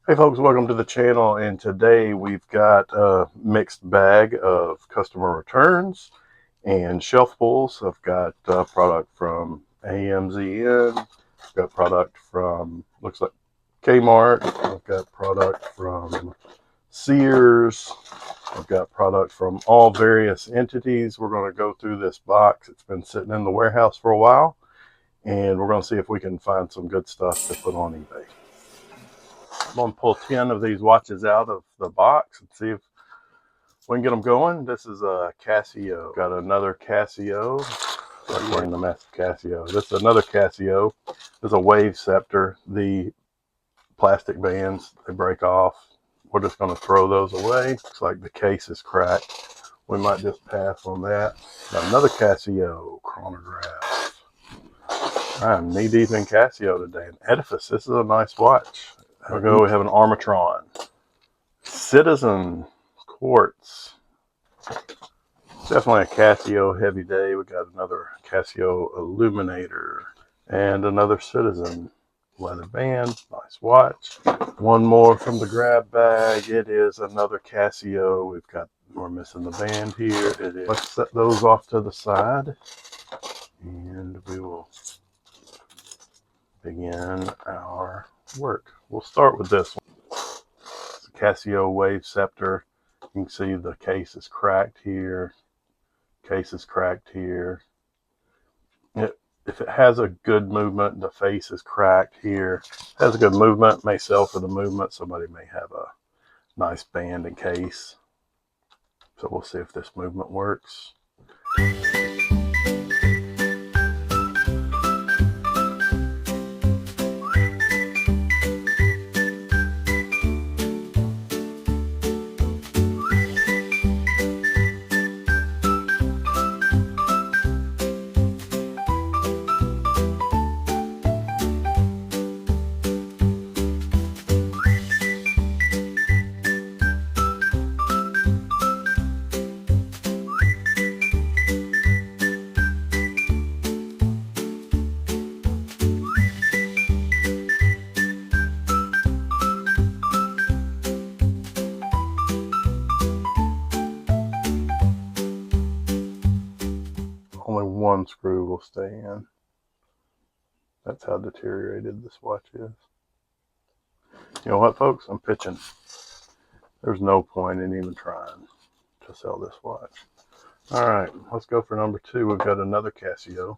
Hey folks, welcome to the channel, and today we've got a mixed bag of customer returns and shelf pulls. I've got product from AMZN, I've got product from, looks like Kmart, I've got product from Sears, I've got product from all various entities. We're going to go through this box. It's been sitting in the warehouse for a while, and we're going to see if we can find some good stuff to put on eBay. I'm going to pull 10 of these watches out of the box and see if we can get them going. This is a Casio. Got another Casio. Like wearing the massive Casio. This is another Casio. This is a wave scepter. The plastic bands, they break off. We're just going to throw those away. Looks like the case is cracked. We might just pass on that. Got another Casio chronograph. I'm knee deep in Casio today. An Edifice. This is a nice watch. We have an Armatron. Citizen quartz. Definitely a Casio heavy day. We got another Casio illuminator and another Citizen leather band. Nice watch. One more from the grab bag. It is another Casio. We're missing the band here. It is. Let's set those off to the side and we will begin our work. We'll start with this one. It's a Casio wave scepter. You can see the case is cracked here. Case is cracked here. If it has a good movement, the face is cracked here. If it has a good movement, may sell for the movement. Somebody may have a nice band and case. So we'll see if this movement works. Only one screw will stay in. That's how deteriorated this watch is. You know what, folks? I'm pitching. There's no point in even trying to sell this watch. All right, let's go for number 2. We've got another Casio.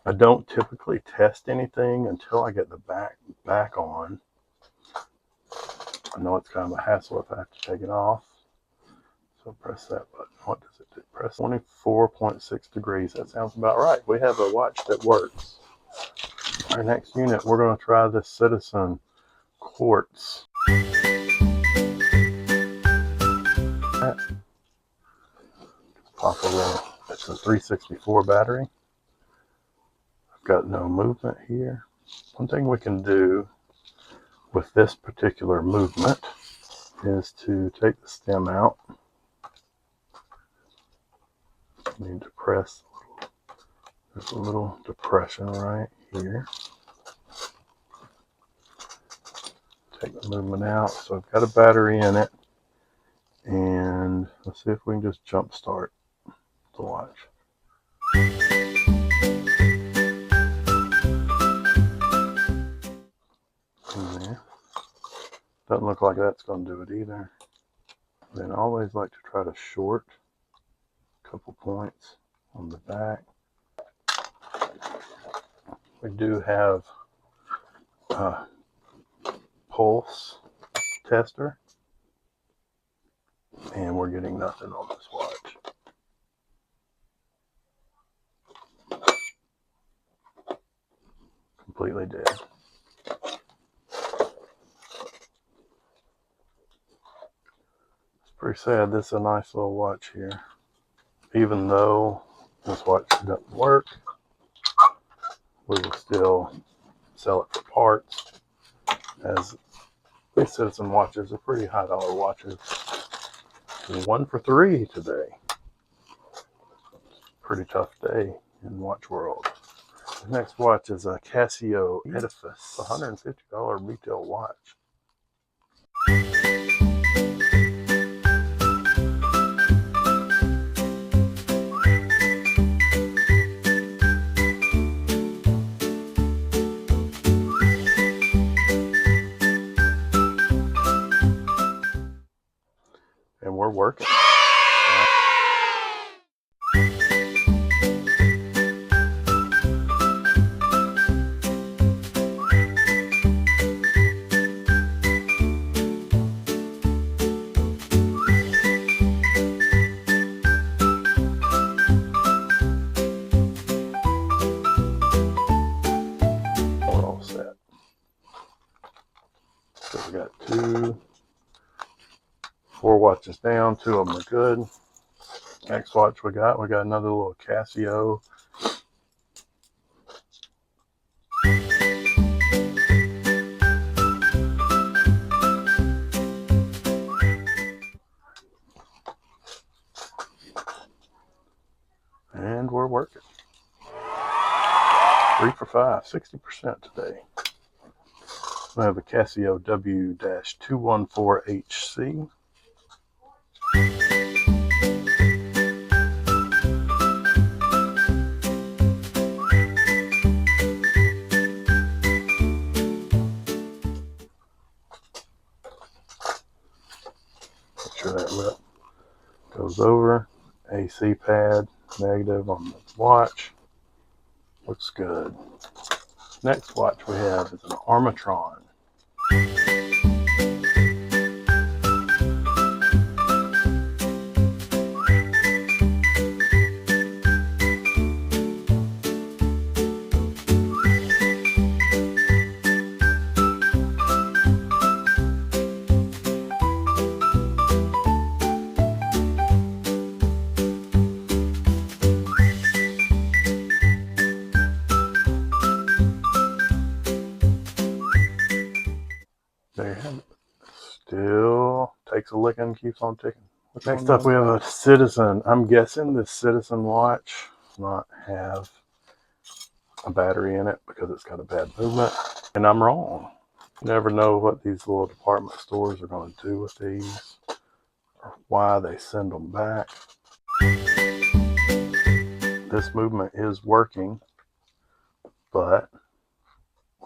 I don't typically test anything until I get the back on. I know it's kind of a hassle if I have to take it off. So press that button. What does it do? Press 24.6 degrees. That sounds about right. We have a watch that works. Our next unit, we're going to try this Citizen quartz. Let's pop a little. It's a 364 battery. Got no movement here. One thing we can do with this particular movement is to take the stem out. You need to press there's a little depression right here. Take the movement out. So I've got a battery in it, and let's see if we can just jump start the watch. Doesn't look like that's going to do it either. Then I always like to try to short a couple points on the back. We do have a pulse tester, and we're getting nothing on this watch. completely dead. It's pretty sad. This is a nice little watch here. Even though this watch doesn't work, we will still sell it for parts, as these Citizen watches are pretty high dollar watches. And 1 for 3 today. Pretty tough day in watch world. The next watch is a Casio Edifice, a $150 retail watch. And we're working. We're all set. So we got 4 watches down, 2 of them are good. Next watch we got another little Casio. And we're working. 3 for 5, 60% today. We have a Casio W-214HC. Make sure that lip goes over. AC pad negative on the watch. Looks good. Next watch we have is an Armatron. There you have it. Still takes a licking, keeps on ticking. Next up we have a Citizen. I'm guessing this Citizen watch does not have a battery in it because it's got a bad movement. And I'm wrong. You never know what these little department stores are going to do with these or why they send them back. This movement is working, but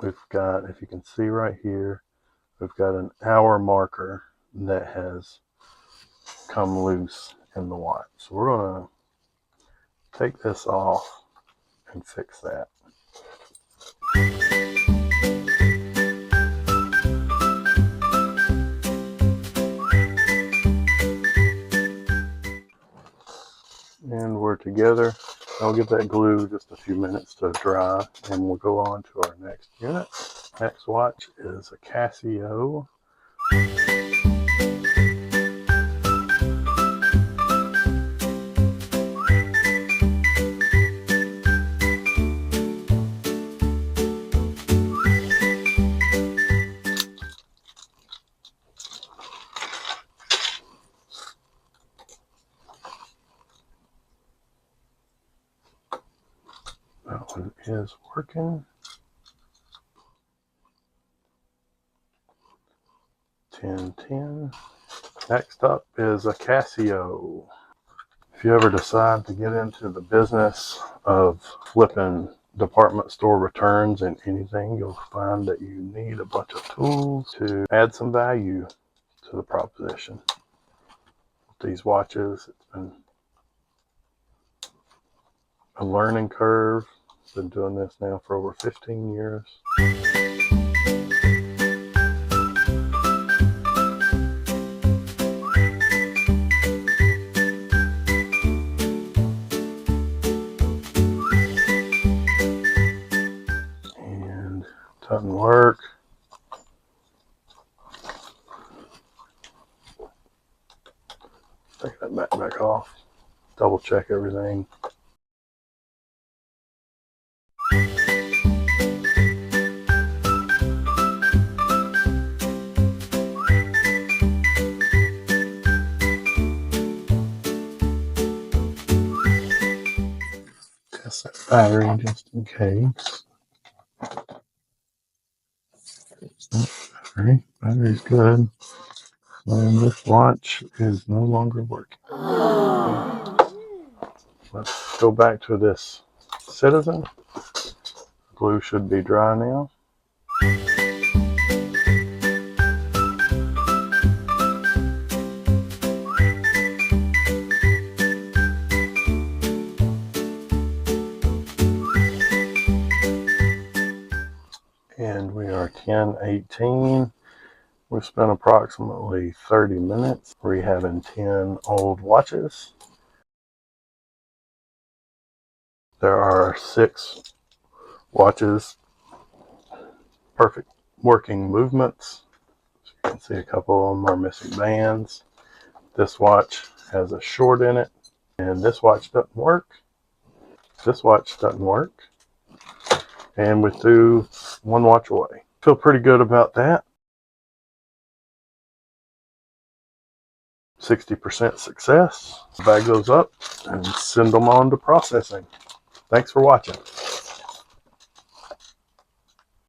we've got, if you can see right here, we've got an hour marker that has come loose in the watch. So we're going to take this off and fix that. And we're together. I'll give that glue just a few minutes to dry and we'll go on to our next unit. Next watch is a Casio. That one is working. 1010. Next up is a Casio. If you ever decide to get into the business of flipping department store returns and anything, you'll find that you need a bunch of tools to add some value to the proposition. With these watches, it's been a learning curve. Been doing this now for over 15 years. And Doesn't work. Take that back off. Double check everything. Test that battery just in case. Battery's good. And this watch is no longer working. Let's go back to this Citizen. Glue should be dry now. And we are 10:18. We've spent approximately 30 minutes rehabbing 10 old watches. There are 6 watches, perfect working movements. As you can see, a couple of them are missing bands. This watch has a short in it, and this watch doesn't work. This watch doesn't work. And we threw 1 watch away. Feel pretty good about that. 60% success. Bag those up and send them on to processing. Thanks for watching.